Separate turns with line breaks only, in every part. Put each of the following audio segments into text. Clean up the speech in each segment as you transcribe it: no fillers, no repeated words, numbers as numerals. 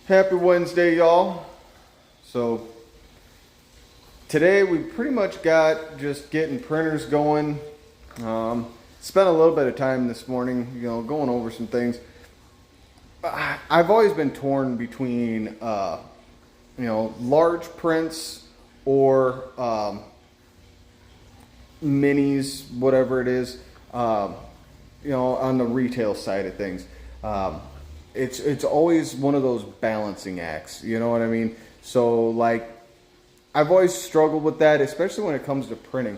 Happy Wednesday, y'all. So today we pretty much got just getting printers going. Spent a little bit of time this morning, going over some things. I've always been torn between, large prints or minis, whatever it is, on the retail side of things. It's always one of those balancing acts, you know what I mean? So like, I've always struggled with that, especially when it comes to printing.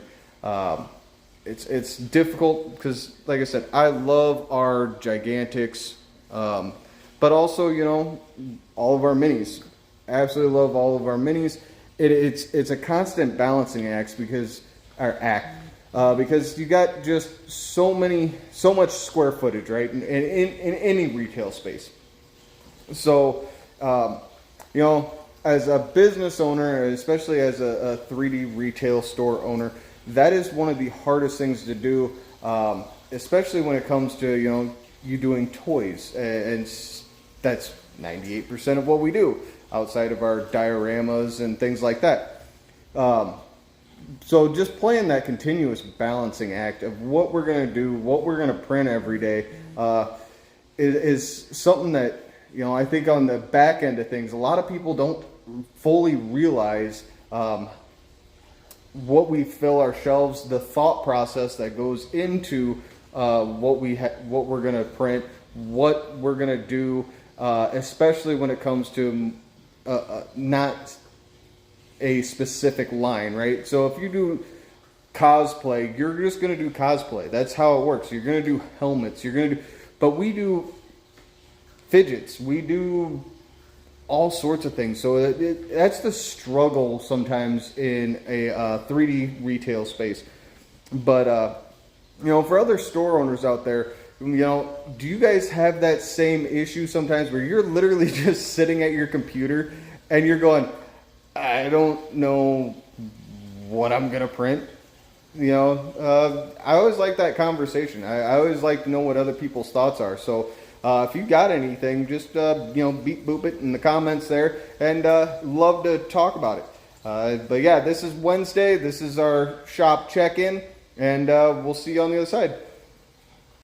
It's difficult because, like I said, I love our Gigantics, but also, all of our minis. Absolutely love all of our minis. It's a constant balancing act because you got just so much square footage, right? In any retail space. So, as a business owner, especially as a 3D retail store owner, that is one of the hardest things to do, especially when it comes to, you doing toys. And that's 98% of what we do outside of our dioramas and things like that. So just playing that continuous balancing act of what we're going to do, what we're going to print every day, is something that, I think on the back end of things, a lot of people don't fully realize what we fill our shelves, the thought process that goes into what we're going to print, what we're going to do, especially when it comes to not a specific line, right? So if you do cosplay, you're just going to do cosplay. That's how it works. You're going to do helmets. But we do fidgets. We do all sorts of things. So that's the struggle sometimes in a 3D retail space. But, for other store owners out there, do you guys have that same issue sometimes where you're literally just sitting at your computer and you're going, I don't know what I'm going to print? I always like that conversation. I always like to know what other people's thoughts are. So if you got anything, just, beep boop it in the comments there, and love to talk about it. But yeah, this is Wednesday. This is our shop check-in, and we'll see you on the other side.